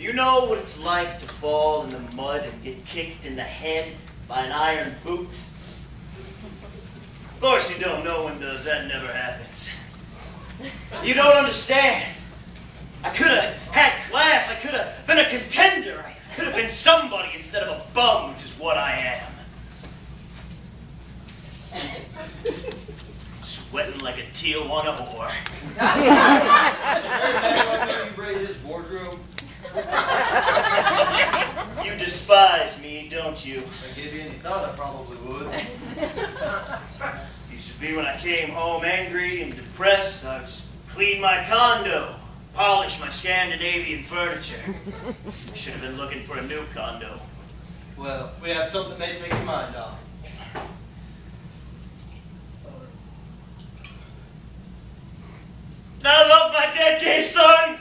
You know what it's like to fall in the mud and get kicked in the head by an iron boot? Of course you don't. No one does. That never happens. You don't understand. I could have had class. I could have been a contender. I could have been somebody instead of a bum, which is what I am. Sweating like a Tijuana whore. You braid his wardrobe. You despise me, don't you? If I gave you any thought, I probably would. Used to be when I came home angry and depressed, I would clean my condo, polish my Scandinavian furniture. I should have been looking for a new condo. Well, we have something that may take your mind off. I love my dead gay son!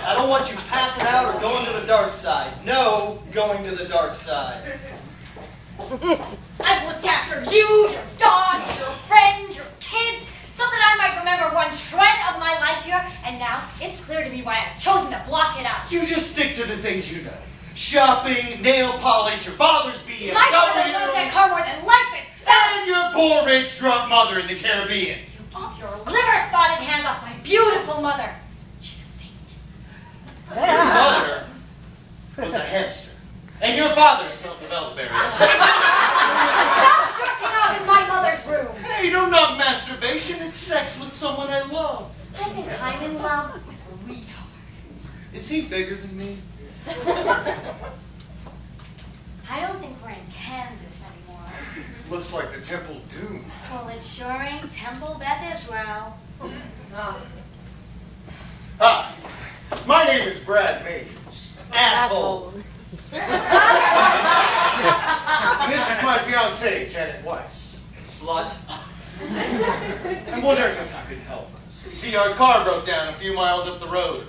I don't want you passing out or going to the dark side. No, going to the dark side. I've looked after you, your dogs, your friends, your kids, so that I might remember one shred of my life here, and now it's clear to me why I've chosen to block it out. You just stick to the things you know. Shopping, nail polish, your father's BMW. My father loves that car more than life itself. And your poor, rich, drunk mother in the Caribbean. You keep your liver-spotted hands off my beautiful mother. She's a saint. Your mother was a hamster. And your father smelled of elderberries. Stop jerking off in my mother's room. Hey, don't knock masturbation. It's sex with someone I love. I think I'm in love with a retard. Is he bigger than me? I don't think we're in Kansas anymore. Looks like the Temple of Doom. Well, it sure ain't Temple Beth Israel. Hi, my name is Brad Majors. Asshole. And this is my fiancée, Janet Weiss. Slut. I'm wondering if you could help us. You see, our car broke down a few miles up the road.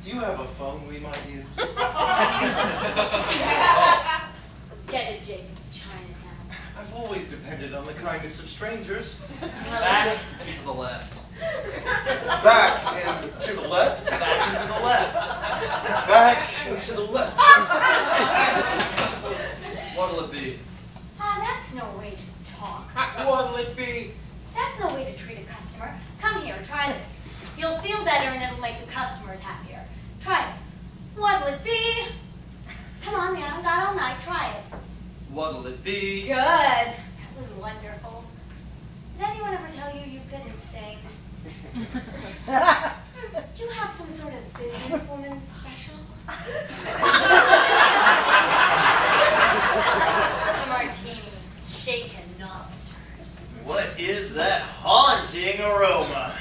Do you have a phone we might use? Get it, Jacob's Chinatown. I've always depended on the kindness of strangers. Back and to the left. Back and to the left. Back and to the left. Back and to the left. What'll it be? That's no way to talk. What'll it be? That's no way to treat a customer. Come here, try this. You'll feel better and it'll make the customers happier. Try this. What'll it be? Come on, we haven't got all night. Try it. What'll it be? Good. That was wonderful. Did anyone ever tell you you couldn't sing? Do you have some sort of businesswoman special? Martini, shaken, not stirred. What is that haunting aroma?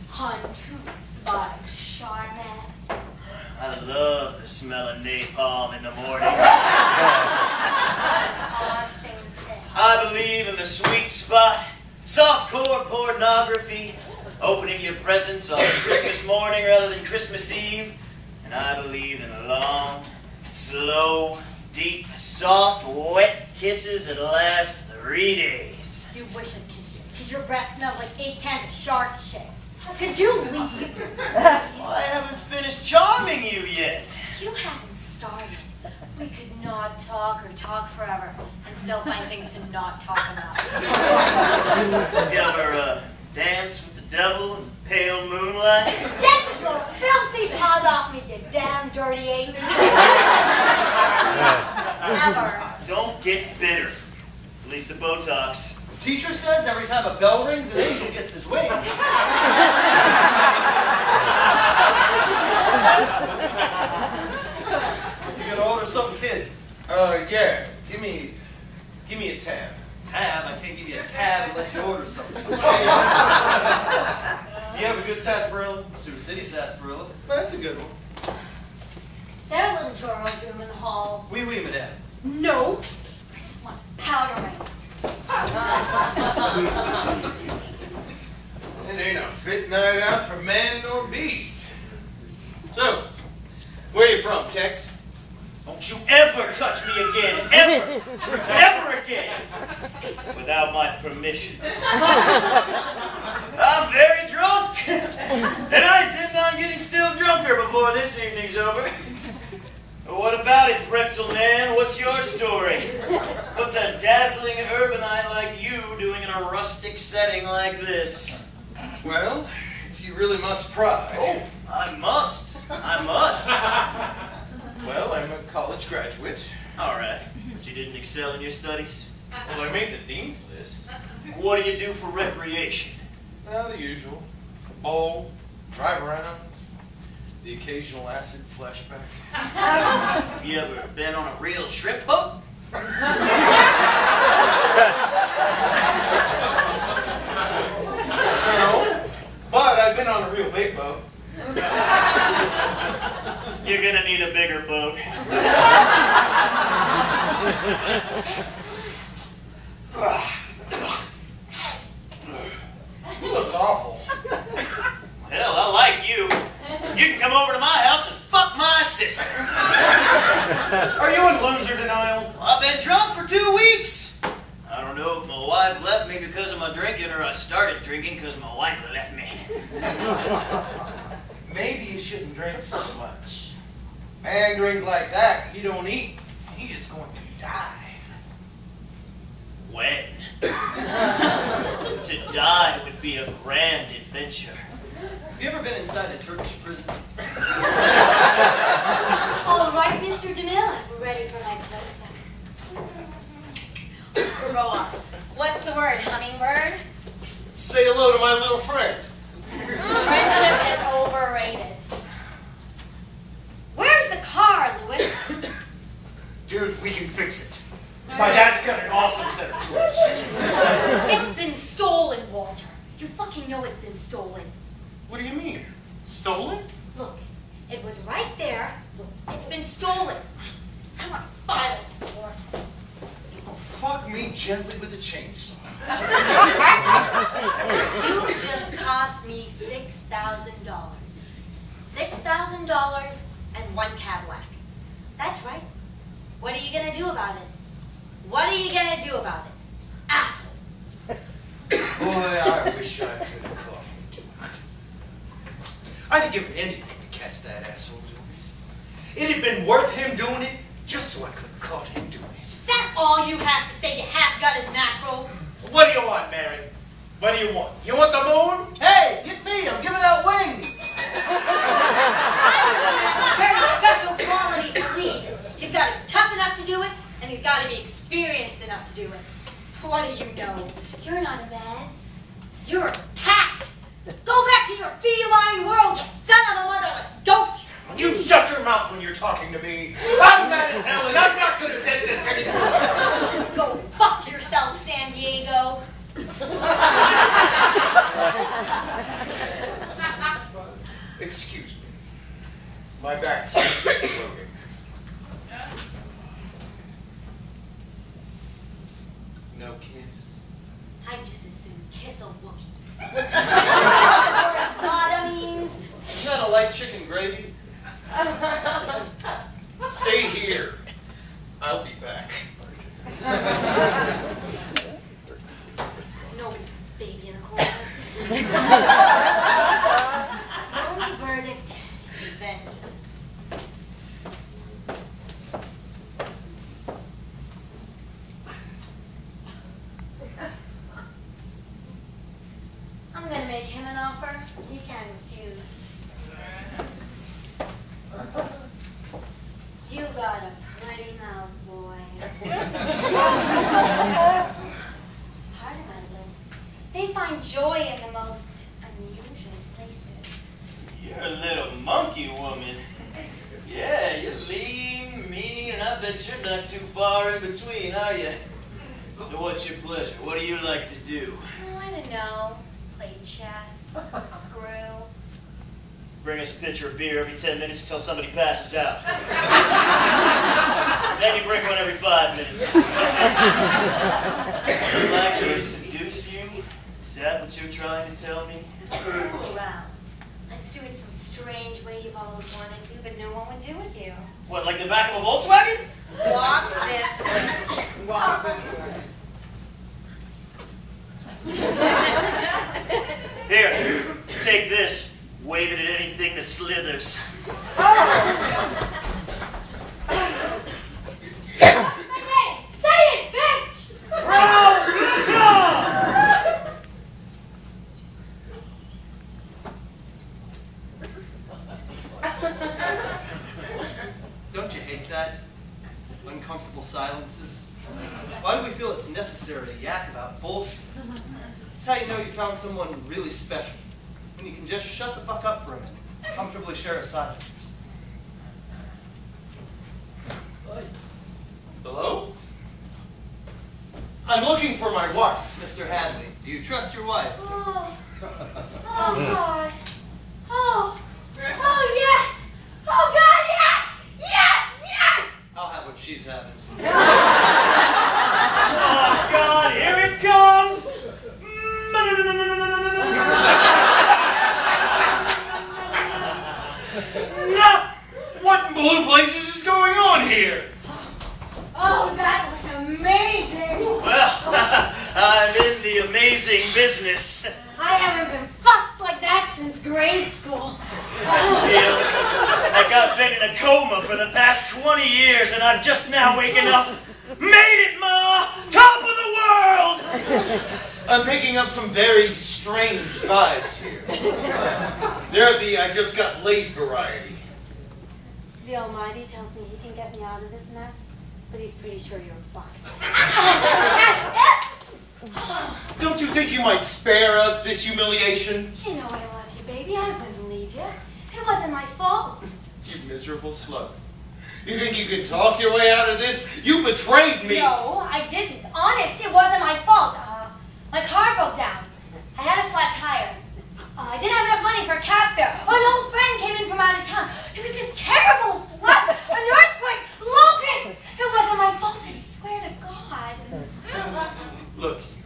Huntress by Charmaine. I love the smell of napalm in the morning. Odd thing to say. I believe in the sweet spot, softcore pornography, opening your presents on Christmas morning rather than Christmas Eve, and I believe in the long, slow, deep, soft, wet kisses that last 3 days. You wish I'd kiss you, because your breath smells like 8 cans of shark shit. Could you leave? Well, I haven't finished charming you yet. You haven't started. We could not talk or talk forever and still find things to not talk about. You ever dance with the devil in pale moonlight? Get your filthy paws off me, you damn dirty ape. Never. Don't get bitter. At least the Botox. Teacher says every time a bell rings, an angel gets his wings. You gonna order something, kid? Yeah. Give me a tab. Tab? I can't give you a tab unless you order something. You have a good sarsaparilla? Sioux City sarsaparilla. That's a good one. There's a little Toro's room in the hall. Oui, oui, madame. No. I just want powder ring. It ain't a fit night out for man nor beast. So, where you from, Tex? Don't you ever touch me again, ever, ever again, without my permission. I'm very drunk, and I did not evening's over. What about it, Pretzel Man? What's your story? What's a dazzling urbanite like you doing in a rustic setting like this? Well, if you really must pry. Oh, I must. I must. Well, I'm a college graduate. All right, but you didn't excel in your studies? Well, I made the dean's list. What do you do for recreation? Well, the usual. Bowl, drive around, the occasional acid flashback. You ever been on a real shrimp boat? No, but I've been on a real big boat. You're gonna need a bigger boat. You look awful. Hell, I like you. You can come over to my house and fuck my sister. Are you in loser denial? I've been drunk for 2 weeks. I don't know if my wife left me because of my drinking or I started drinking because my wife left me. Maybe you shouldn't drink so much. Man drink like that, he don't eat. He is going to die. When? To die would be a grand adventure. Have you ever been inside a Turkish prison? All right, Mr. Danila, we're ready for my close-up. Grow up. What's the word, hummingbird? Say hello to my little friend. Friendship is overrated. Where's the car, Louis? Dude, we can fix it. My dad's got an awesome set of tools. It's been stolen, Walter. You fucking know it's been stolen. What do you mean? Stolen? Look, it was right there. Look, it's been stolen. I want to file it for it. Oh, fuck me gently with a chainsaw. You just cost me $6,000. $6,000 and one Cadillac. That's right. What are you gonna do about it? What are you gonna do about it? Asshole. Boy, I wish I could have caught him doing it. I'd have given anything to catch that asshole doing it. It had been worth him doing it just so I could have caught him doing it. Is that all you have to say, you half-gutted mackerel? What do you want, Mary? What do you want? You want the moon? Hey, get me! I'm giving out wings! Very special qualities to lead. He's got to be tough enough to do it, and he's got to be experienced enough to do it. What do you know? You're not a man. You're a cat. Go back to your feline world, you son of a motherless goat. You shut your mouth when you're talking to me. I'm mad as hell and I'm not going to take this anymore. Go fuck yourself, San Diego. Excuse me. My back teeth are broken. No kiss? I'd just as soon kiss a Wookiee. Nada means. Isn't that a light chicken gravy? Stay here. I'll be back. Nobody puts baby in a corner. Only verdict, vengeance. I'm gonna make him an offer he can't refuse. You got a pretty mouth, boy. Pardon my lips. They find joy in the most unusual places. You're a little monkey woman. Yeah, you're lean, mean, and I bet you're not too far in between, are you? What's your pleasure? What do you like to do? Oh, I don't know. Play chess, screw. Bring us a pitcher of beer every 10 minutes until somebody passes out. Then you bring one every 5 minutes. I'd like to seduce you? Is that what you're trying to tell me? Fool around. Let's do it some strange way you've always wanted to, but no one would do with you. What, like the back of a Volkswagen? Walk this way. Walk. Here, take this. Wave it at anything that slithers. What's my name? Say it, bitch! Don't you hate that? Uncomfortable silences? Why do we feel it's necessary to yak about bullshit? It's how you know you found someone really special. When you can just shut the fuck up for a minute. Comfortably share a silence. Hello? I'm looking for my wife. Mr. Hadley, do you trust your wife? Oh, God. Oh, yes. Oh, God, yes. Yes. I'll have what she's having. Oh, God, here it comes! No! What in blue blazes is going on here? Oh, that was amazing. Well, I'm in the amazing business. I haven't been fucked like that since grade school. Really? Like I've been in a coma for the past 20 years and I'm just now waking up. Made it, Ma! Top of the world! I'm picking up some very strange vibes here. They're the I just got laid variety. The Almighty tells me he can get me out of this mess, but he's pretty sure you're fucked. Don't you think you might spare us this humiliation? You know I love you, baby. I wouldn't leave you. It wasn't my fault. You miserable slut. You think you can talk your way out of this? You betrayed me! No, I didn't. Honest, it wasn't my fault. My car broke down. I had a flat tire. I didn't have enough money for a cab fare. An old friend came in from out of town. It was this terrible flood, an earthquake, locusts. It wasn't my fault, I swear to God. Look, you.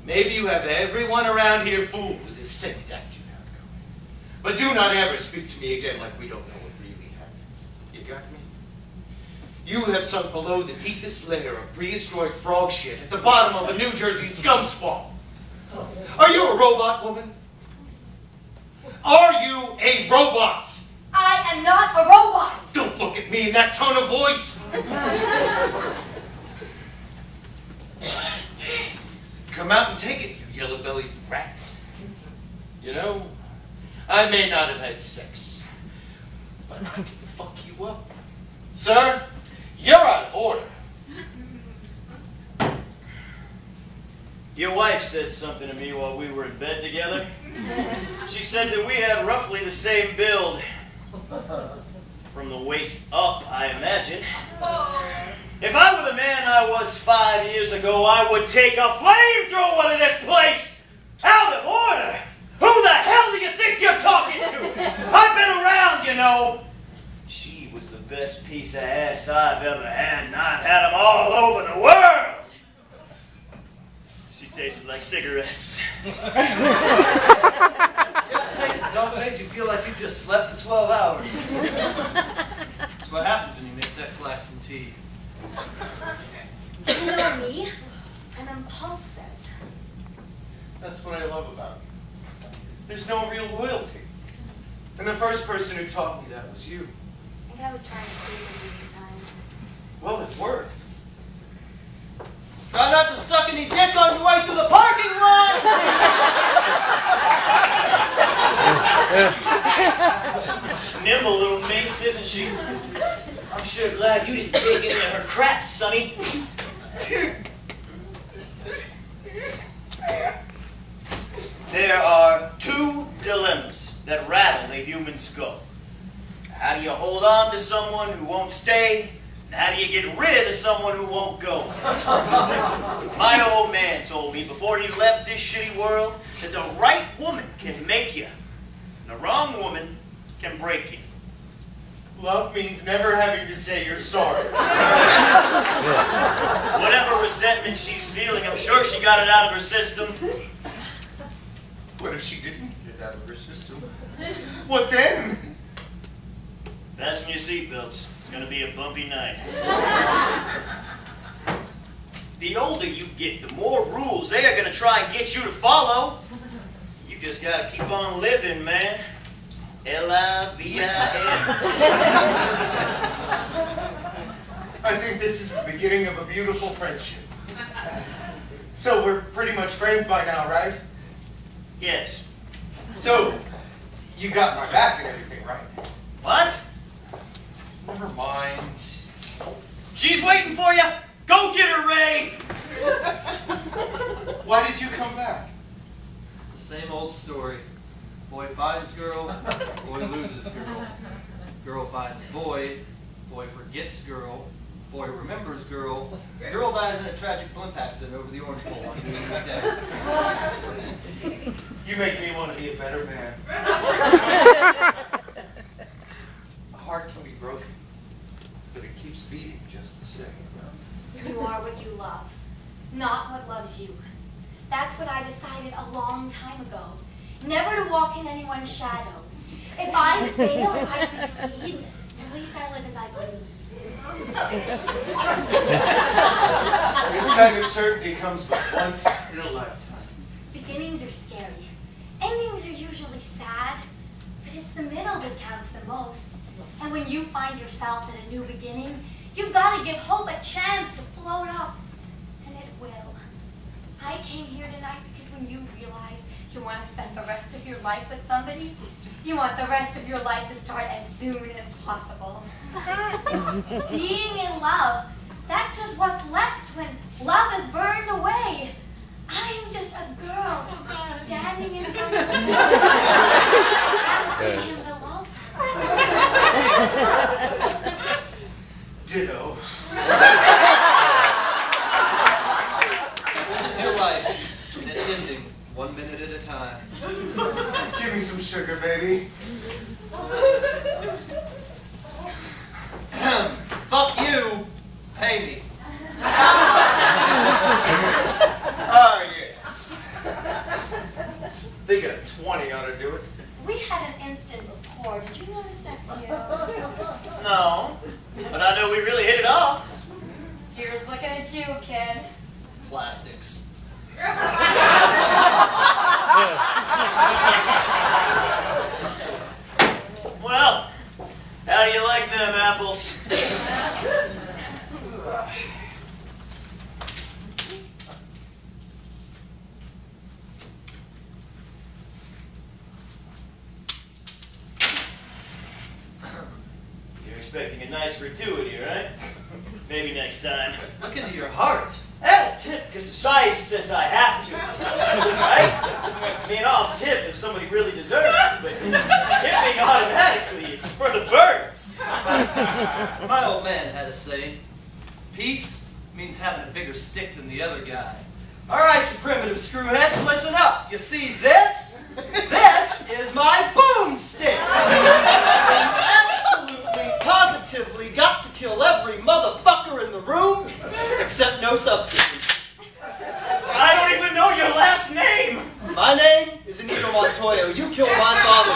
Maybe you have everyone around here fooled with this sick act you have going. But do not ever speak to me again like we don't know what really happened. You got me? You have sunk below the deepest layer of prehistoric frog shit at the bottom of a New Jersey scum swamp. Are you a robot, woman? Are you a robot? I am not a robot. Don't look at me in that tone of voice. Come out and take it, you yellow-bellied rat. You know, I may not have had sex, but I can fuck you up. Sir, you're out of order. Your wife said something to me while we were in bed together. She said that we had roughly the same build. From the waist up, I imagine. If I were the man I was 5 years ago, I would take a flamethrower to this place! Out of order! Who the hell do you think you're talking to? I've been around, you know. She was the best piece of ass I've ever had, and I've had them all over the world. She tasted like cigarettes. Take it, Tom. It made you feel like you just slept for 12 hours. That's what happens when you mix X-Lax and tea. You know me. I'm impulsive. That's what I love about you. There's no real loyalty. And the first person who taught me that was you. I think I was trying to sleep in the time. Well, it worked. Try not to suck any dick on your way through the parking lot! Nimble little minx, isn't she? I'm sure glad you didn't take any of her crap, Sonny. There are two dilemmas that rattle the human skull. How do you hold on to someone who won't stay? And how do you get rid of someone who won't go? My old man told me before he left this shitty world that the right woman can make you, and the wrong woman can break you. Love means never having to say you're sorry. Whatever resentment she's feeling, I'm sure she got it out of her system. What if she didn't get it out of her system? What then? Fasten your seatbelts. It's going to be a bumpy night. The older you get, the more rules they are going to try and get you to follow. You just got to keep on living, man. L-I-V-I-N. I think this is the beginning of a beautiful friendship. So we're pretty much friends by now, right? Yes. So, you got my back and everything, right? What? Never mind. She's waiting for you. Go get her, Ray. Why did you come back? It's the same old story. Boy finds girl, boy loses girl. Girl finds boy, boy forgets girl, boy remembers girl. Girl dies in a tragic blimp accident over the Orange Bowl on New Year's Day. You make me want to be a better man. A heart can be broken, but it keeps beating just the same. You are what you love, not what loves you. That's what I decided a long time ago. Never to walk in anyone's shadows. If I fail, if I succeed, at least I live as I believe. This kind of certainty comes but once in a lifetime. Beginnings are scary. Endings are usually sad, but it's the middle that counts the most. And when you find yourself in a new beginning, you've got to give hope a chance to float up. And it will. I came here tonight because when you realize you want to spend the rest of your life with somebody, you want the rest of your life to start as soon as possible. Being in love, that's just what's left when love is burned away. I'm just a girl standing in front of him, asking him to love her. Ditto. This is your life, and it's ending 1 minute at a time. Give me some sugar, baby. Fuck you, pay me. Ah, yes. Think a 20 ought to do it. We had an instant rapport. Did you notice that too? No, but I know we really hit it off. Here's looking at you, kid. Plastics. Well, how do you like them apples? You're expecting a nice gratuity, right? Maybe next time. Look into your heart. That'll tip because society says I have to. Right? I mean, I'll tip if somebody really deserves it, but tipping automatically, it's for the birds. My old man had a saying, peace means having a bigger stick than the other guy. All right, you primitive screwheads, listen up. You see this? This is my boomstick. Absolutely, positively got to kill every motherfucker in the room, except no substitutes. I don't even know your last name. My name is Inigo Montoya. You killed my father.